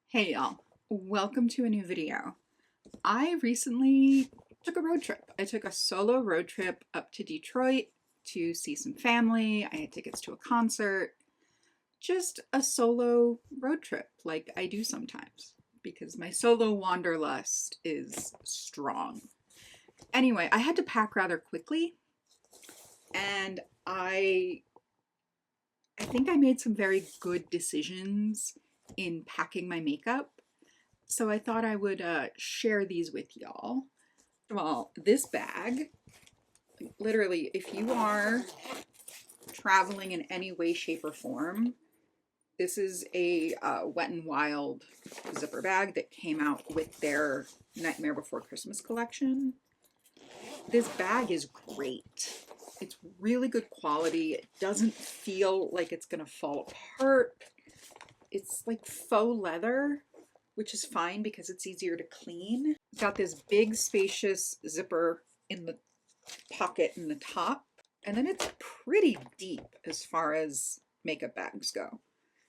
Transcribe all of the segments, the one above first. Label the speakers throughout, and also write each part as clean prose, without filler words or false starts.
Speaker 1: Hey y'all, welcome to a new video. I recently took a road trip. I took a solo road trip up to Detroit to see some family. I had tickets to a concert. Just a solo road trip like I do sometimes because my solo wanderlust is strong. Anyway, I had to pack rather quickly and I think I made some very good decisions in packing my makeup. So I thought I would share these with y'all. First of all, this bag, literally, if you are traveling in any way, shape, or form, this is a Wet n Wild zipper bag that came out with their Nightmare Before Christmas collection. This bag is great. It's really good quality. It doesn't feel like it's gonna fall apart. It's like faux leather, which is fine because it's easier to clean. It's got this big spacious zipper in the pocket in the top, and then it's pretty deep as far as makeup bags go.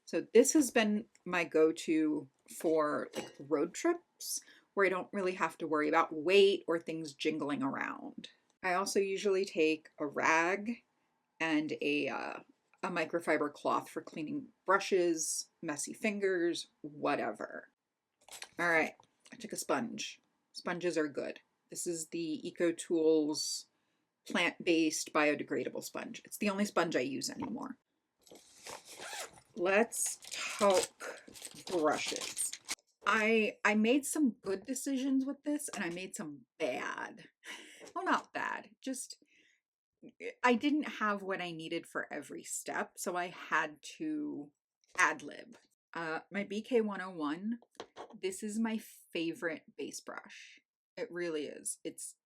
Speaker 1: So this has been my go-to for like road trips where I don't really have to worry about weight or things jingling around. I also usually take a rag and a microfiber cloth for cleaning brushes, messy fingers, whatever. All right, I took a sponge. Sponges are good. This is the EcoTools plant-based biodegradable sponge. It's the only sponge I use anymore. Let's talk brushes. I made some good decisions with this and I made some bad. Well, not bad, just I didn't have what I needed for every step, so I had to ad lib. My BK101, this is my favorite base brush. It really is.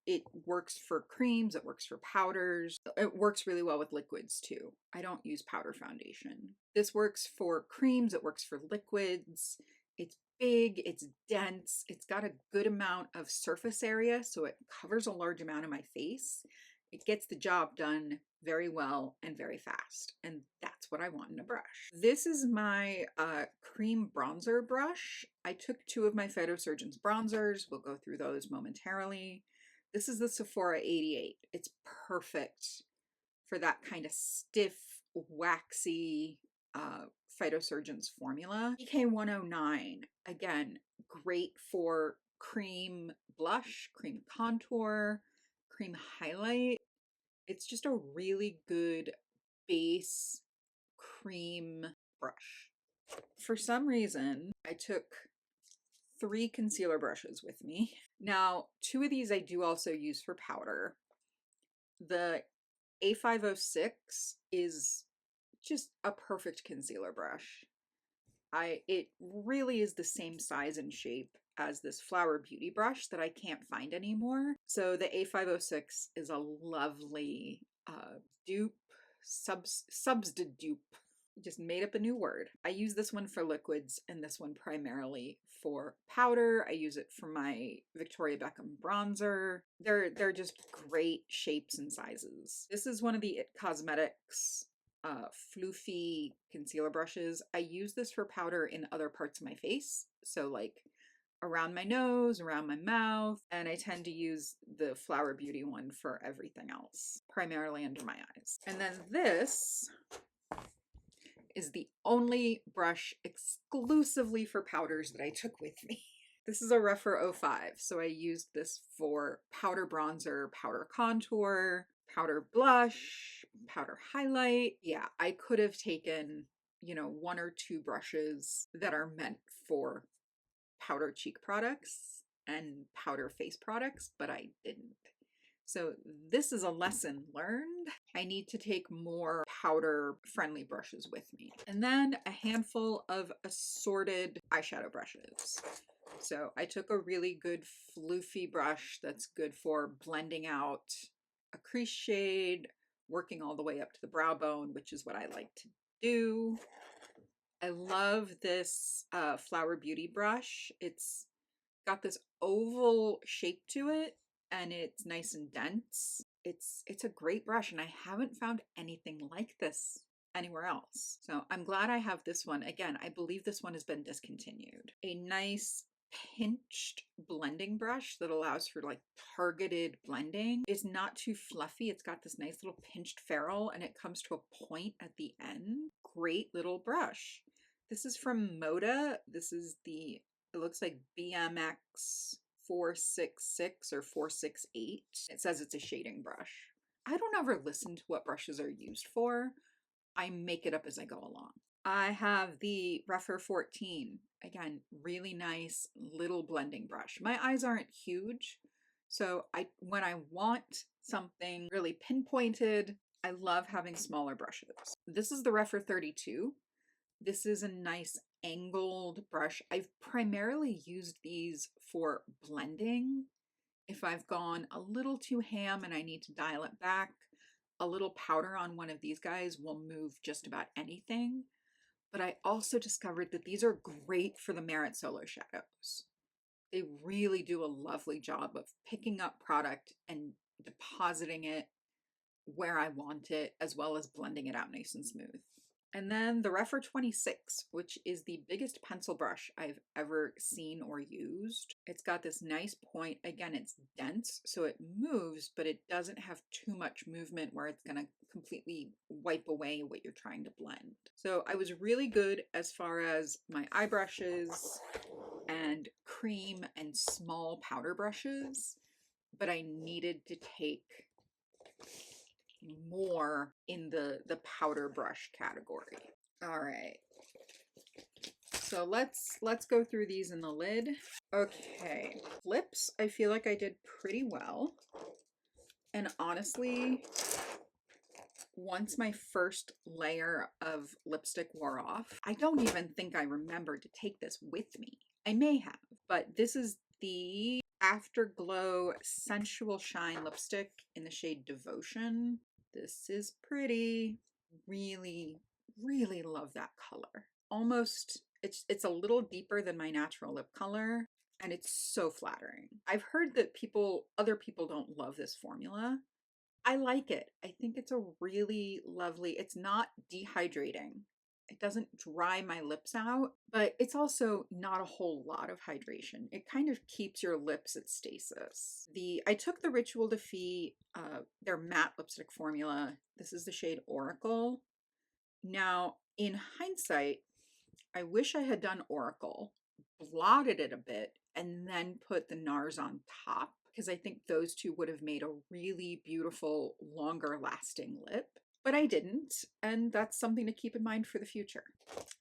Speaker 1: It works for creams, it works for powders. It works really well with liquids too. I don't use powder foundation. This works for creams, it works for liquids. It's big, it's dense, it's got a good amount of surface area, so it covers a large amount of my face. It gets the job done very well and very fast, and that's what I want in a brush. This is my cream bronzer brush. I took two of my Phytosurgeon's bronzers. We'll go through those momentarily. This is the Sephora 88. It's perfect for that kind of stiff, waxy Phytosurgeon's formula. BK109, again, great for cream blush, cream contour, cream highlight. It's just a really good base cream brush. For some reason, I took three concealer brushes with me. Now, two of these I do also use for powder. The A506 is just a perfect concealer brush. It really is the same size and shape as this Flower Beauty brush that I can't find anymore. So the A506 is a lovely dupe, substitute. Just made up a new word. I use this one for liquids and this one primarily for powder. I use it for my Victoria Beckham bronzer. They're just great shapes and sizes. This is one of the It Cosmetics floofy concealer brushes. I use this for powder in other parts of my face. So like around my nose, around my mouth, and I tend to use the Flower Beauty one for everything else, primarily under my eyes. And then this is the only brush exclusively for powders that I took with me. This is a Rephr 05, so I used this for powder bronzer, powder contour, powder blush, powder highlight. Yeah, I could have taken, one or two brushes that are meant for powder cheek products and powder face products, but I didn't. So this is a lesson learned. I need to take more powder friendly brushes with me. And then a handful of assorted eyeshadow brushes. So I took a really good floofy brush that's good for blending out a crease shade, working all the way up to the brow bone, which is what I like to do. I love this Flower Beauty brush. It's got this oval shape to it and it's nice and dense. It's a great brush and I haven't found anything like this anywhere else. So I'm glad I have this one. Again, I believe this one has been discontinued. A nice pinched blending brush that allows for like targeted blending. It's not too fluffy. It's got this nice little pinched ferrule and it comes to a point at the end. Great little brush. This is from Moda. This is the, it looks like BMX 466 or 468. It says it's a shading brush. I don't ever listen to what brushes are used for. I make it up as I go along. I have the Refer 14. Again, really nice little blending brush. My eyes aren't huge, so when I want something really pinpointed, I love having smaller brushes. This is the Refer 32. This is a nice angled brush. I've primarily used these for blending. If I've gone a little too ham and I need to dial it back, a little powder on one of these guys will move just about anything. But I also discovered that these are great for the Merit Solar Shadows. They really do a lovely job of picking up product and depositing it where I want it, as well as blending it out nice and smooth. And then the Refer 26, which is the biggest pencil brush I've ever seen or used. It's got this nice point. Again, it's dense, so it moves, but it doesn't have too much movement where it's gonna completely wipe away what you're trying to blend. So I was really good as far as my eye brushes and cream and small powder brushes, but I needed to take more in the powder brush category. All right, so let's go through these in the lid. Okay, lips, I feel like I did pretty well, and honestly, once my first layer of lipstick wore off, I don't even think I remembered to take this with me. I may have, but this is the Afterglow Sensual Shine lipstick in the shade Devotion. This is pretty. Really, really love that color. Almost, it's a little deeper than my natural lip color, and it's so flattering. I've heard that other people don't love this formula. I like it. I think it's a really lovely, it's not dehydrating. It doesn't dry my lips out, but it's also not a whole lot of hydration. It kind of keeps your lips at stasis. I took the Ritual Defeat, their matte lipstick formula. This is the shade Oracle. Now, in hindsight, I wish I had done Oracle, blotted it a bit, and then put the NARS on top, because I think those two would have made a really beautiful, longer lasting lip. But I didn't, and that's something to keep in mind for the future.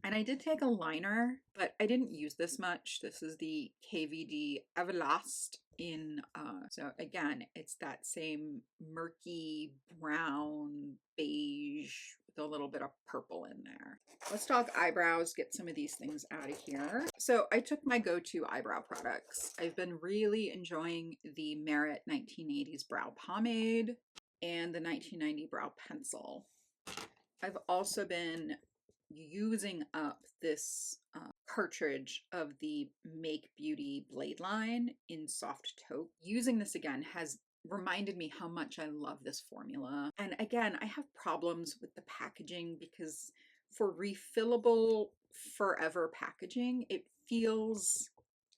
Speaker 1: And I did take a liner, but I didn't use this much. This is the KVD Everlast in, so again, it's that same murky brown beige with a little bit of purple in there. Let's talk eyebrows, get some of these things out of here. So I took my go-to eyebrow products. I've been really enjoying the Merit 1980s Brow Pomade and the 1990 Brow Pencil. I've also been using up this cartridge of the Make Beauty Blade Line in Soft Taupe. Using this again has reminded me how much I love this formula. And again, I have problems with the packaging because for refillable forever packaging, it feels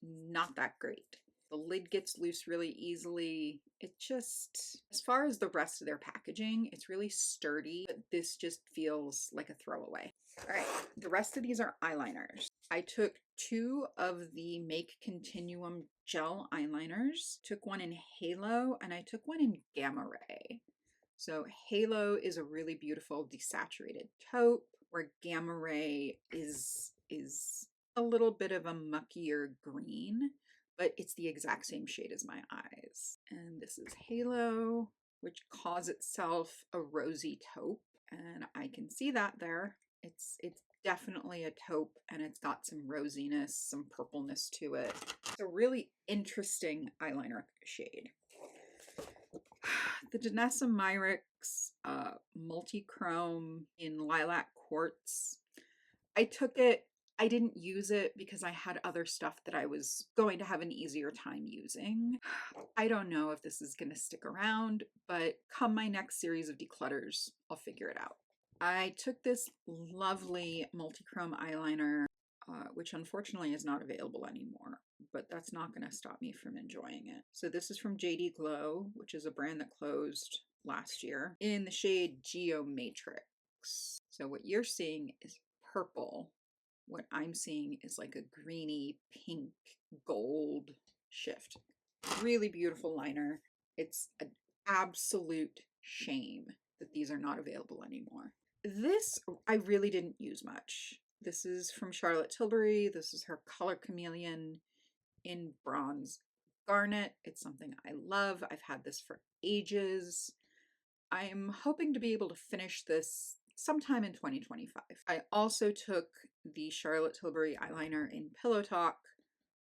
Speaker 1: not that great. The lid gets loose really easily. It just, as far as the rest of their packaging, it's really sturdy, but this just feels like a throwaway. All right, the rest of these are eyeliners. I took 2 of the Make Continuum gel eyeliners, took one in Halo, and I took one in Gamma Ray. So Halo is a really beautiful desaturated taupe, where Gamma Ray is a little bit of a muckier green, but it's the exact same shade as my eyes. And this is Halo, which calls itself a rosy taupe, and I can see that there. It's definitely a taupe, and it's got some rosiness, some purpleness to it. It's a really interesting eyeliner shade. The Danessa Myricks Multichrome in Lilac Quartz. I took it, I didn't use it because I had other stuff that I was going to have an easier time using. I don't know if this is going to stick around, but come my next series of declutters, I'll figure it out. I took this lovely multi-chrome eyeliner, which unfortunately is not available anymore, but that's not going to stop me from enjoying it. So this is from JD Glow, which is a brand that closed last year, in the shade Geomatrix. So what you're seeing is purple. What I'm seeing is like a greeny pink gold shift. Really beautiful liner. It's an absolute shame that these are not available anymore. This I really didn't use much. This is from Charlotte Tilbury. This is her Color Chameleon in Bronze Garnet. It's something I love. I've had this for ages. I'm hoping to be able to finish this sometime in 2025. I also took the Charlotte Tilbury eyeliner in Pillow Talk,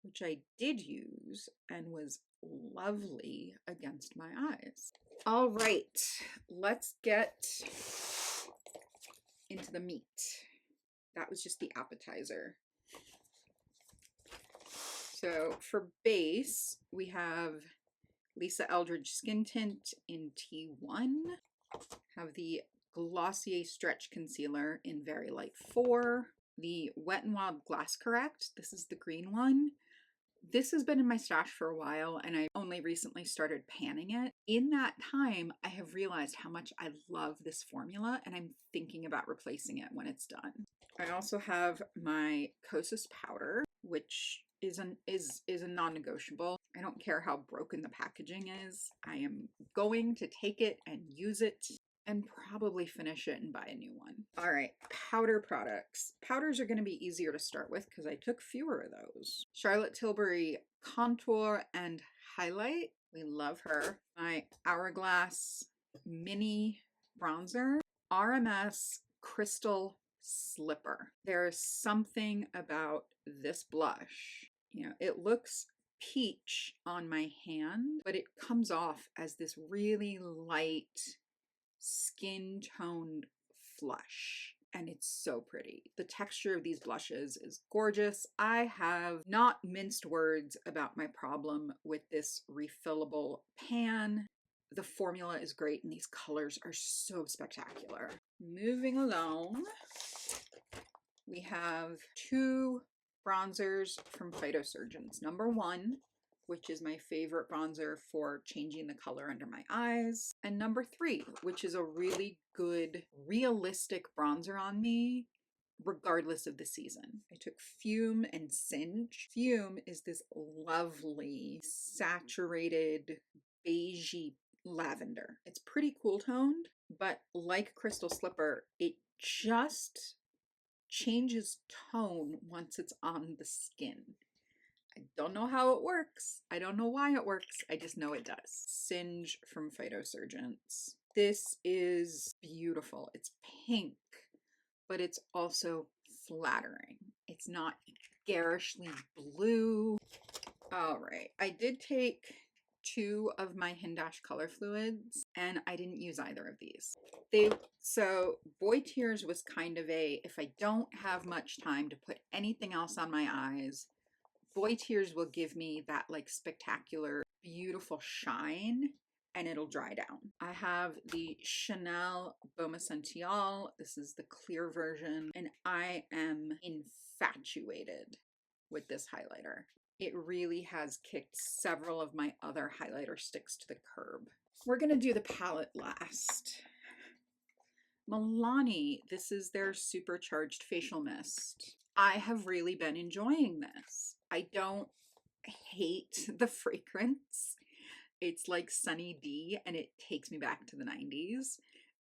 Speaker 1: which I did use and was lovely against my eyes. All right, let's get into the meat. That was just the appetizer. So for base, we have Lisa Eldridge Skin Tint in T1. Have the Glossier Stretch Concealer in Very Light 4. The Wet n Wild Glass Correct. This is the green one. This has been in my stash for a while, and I only recently started panning it. In that time, I have realized how much I love this formula, and I'm thinking about replacing it when it's done. I also have my Kosas powder, which is a non-negotiable. I don't care how broken the packaging is. I am going to take it and use it and probably finish it and buy a new one. All right, powder products. Powders are going to be easier to start with because I took fewer of those. Charlotte Tilbury Contour and Highlight. We love her. My Hourglass Mini Bronzer. RMS Crystal Slipper. There's something about this blush. You know, it looks peach on my hand, but it comes off as this really light skin toned flush, and it's so pretty. The texture of these blushes is gorgeous. I have not minced words about my problem with this refillable pan. The formula is great and these colors are so spectacular. Moving along, we have two bronzers from Phytosurgeons. Number 1, which is my favorite bronzer for changing the color under my eyes. And number 3, which is a really good, realistic bronzer on me, regardless of the season. I took Fume and Singe. Fume is this lovely, saturated, beigey lavender. It's pretty cool toned, but like Crystal Slipper, it just changes tone once it's on the skin. I don't know how it works. I don't know why it works. I just know it does. Singe from Phytosurgeons. This is beautiful. It's pink, but it's also flattering. It's not garishly blue. All right. I did take 2 of my Hindash color fluids and I didn't use either of these. So Boy Tears was kind of a, if I don't have much time to put anything else on my eyes, Boy Tears will give me that like spectacular, beautiful shine and it'll dry down. I have the Chanel Baume Essential. This is the clear version and I am infatuated with this highlighter. It really has kicked several of my other highlighter sticks to the curb. We're gonna do the palette last. Milani, this is their supercharged facial mist. I have really been enjoying this. I don't hate the fragrance. It's like Sunny D and it takes me back to the 90s.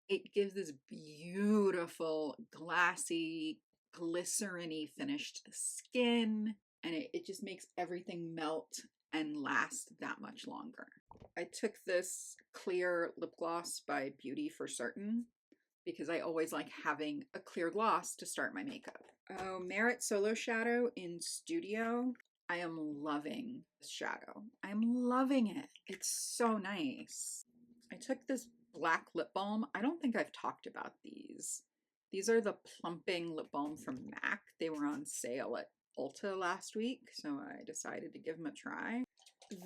Speaker 1: It gives this beautiful, glassy, glycerin-y finished skin, and it just makes everything melt and last that much longer. I took this clear lip gloss by Beauty for Certain because I always like having a clear gloss to start my makeup. Oh, Merit Solo Shadow in Studio. I am loving this shadow. I'm loving it. It's so nice. I took this black lip balm. I don't think I've talked about these. These are the plumping lip balm from MAC. They were on sale at Ulta last week, so I decided to give them a try.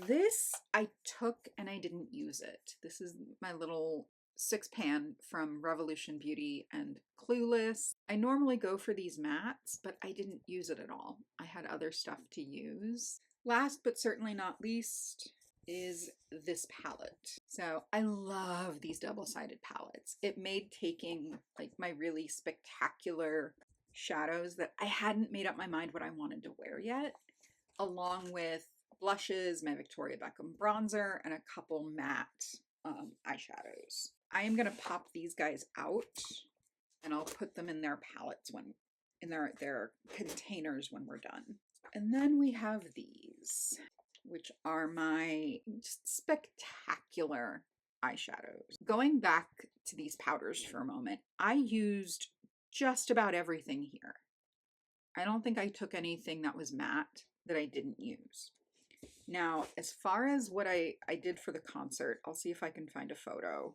Speaker 1: This I took and I didn't use it. This is my little 6 Pan from Revolution Beauty and Clueless. I normally go for these mattes, but I didn't use it at all. I had other stuff to use. Last but certainly not least is this palette. So I love these double-sided palettes. It made taking like my really spectacular shadows that I hadn't made up my mind what I wanted to wear yet, along with blushes, my Victoria Beckham bronzer, and a couple matte eyeshadows. I am gonna pop these guys out and I'll put them in their palettes in their containers when we're done. And then we have these, which are my just spectacular eyeshadows. Going back to these powders for a moment, I used just about everything here. I don't think I took anything that was matte that I didn't use. Now, as far as what I did for the concert, I'll see if I can find a photo.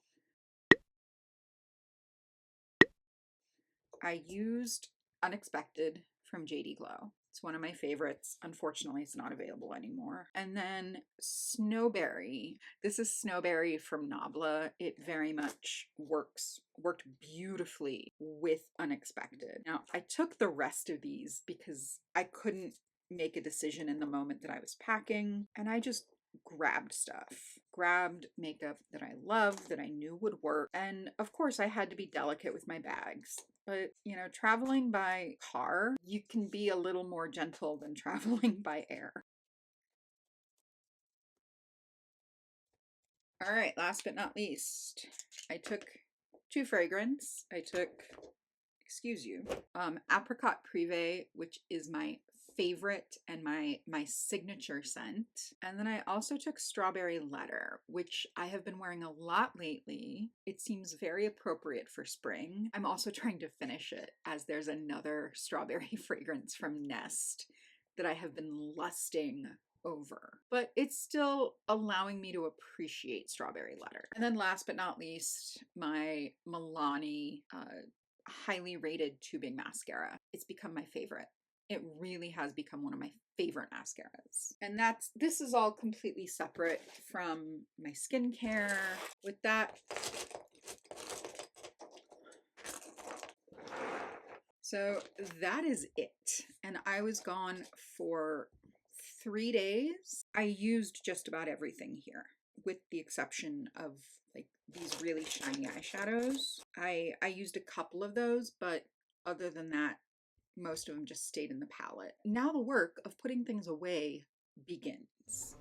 Speaker 1: I used Unexpected from JD Glow. It's one of my favorites. Unfortunately, it's not available anymore. And then Snowberry. This is Snowberry from Nabla. It very much worked beautifully with Unexpected. Now, I took the rest of these because I couldn't make a decision in the moment that I was packing, and I just grabbed stuff. Grabbed makeup that I loved, that I knew would work. And of course, I had to be delicate with my bags. But, you know, traveling by car, you can be a little more gentle than traveling by air. All right, last but not least, I took 2 fragrance. I took, excuse you, Apricot Privé, which is my favorite and my signature scent. And then I also took Strawberry Letter, which I have been wearing a lot lately. It seems very appropriate for spring. I'm also trying to finish it, as there's another strawberry fragrance from Nest that I have been lusting over, but it's still allowing me to appreciate Strawberry Letter. And then last but not least, my Milani highly rated tubing mascara. It's become my favorite. It really has become one of my favorite mascaras. And this is all completely separate from my skincare. With that, so that is it. And I was gone for 3 days. I used just about everything here, with the exception of like these really shiny eyeshadows. I used a couple of those, but other than that, most of them just stayed in the palette. Now the work of putting things away begins.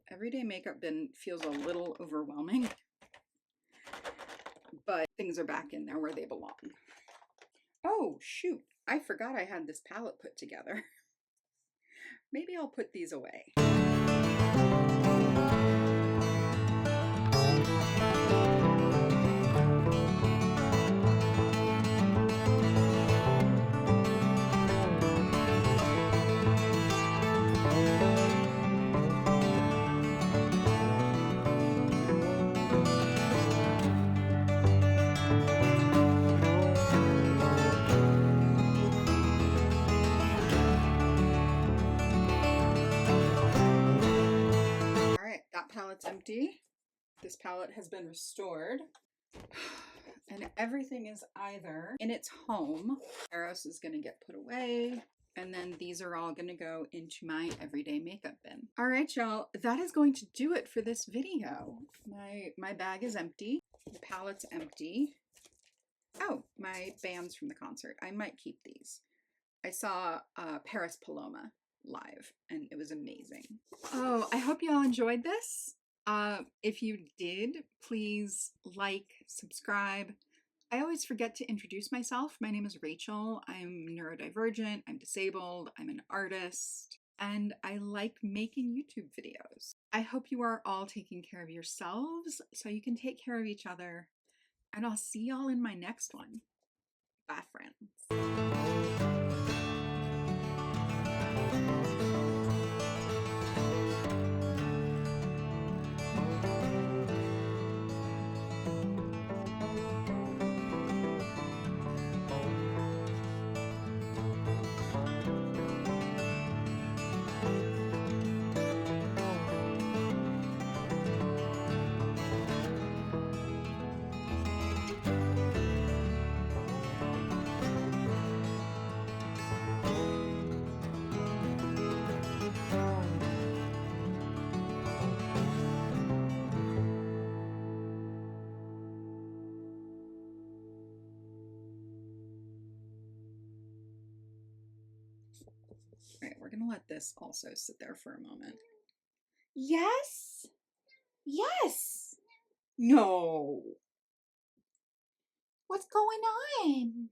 Speaker 1: Everyday makeup bin feels a little overwhelming, but things are back in there where they belong. Oh, shoot. I forgot I had this palette put together. Maybe I'll put these away. Palette's empty. This palette has been restored. And everything is either in its home. Eros is going to get put away. And then these are all going to go into my everyday makeup bin. All right, y'all. That is going to do it for this video. My bag is empty. The palette's empty. Oh, my bands from the concert. I might keep these. I saw Paris Paloma live and it was amazing. Oh, I hope you all enjoyed this. If you did, please like, subscribe. I always forget to introduce myself. My name is Rachel. I'm neurodivergent, I'm disabled, I'm an artist, and I like making YouTube videos. I hope you are all taking care of yourselves so you can take care of each other, and I'll see y'all in my next one. Bye, friends. we're gonna let this also sit there for a moment.
Speaker 2: Yes. Yes.
Speaker 1: No.
Speaker 2: What's going on?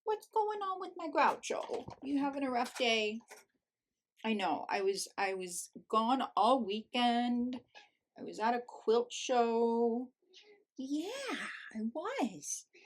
Speaker 2: What's going on with my Groucho? You having a rough day? I know. I was gone all weekend. I was at a quilt show. Yeah, I was.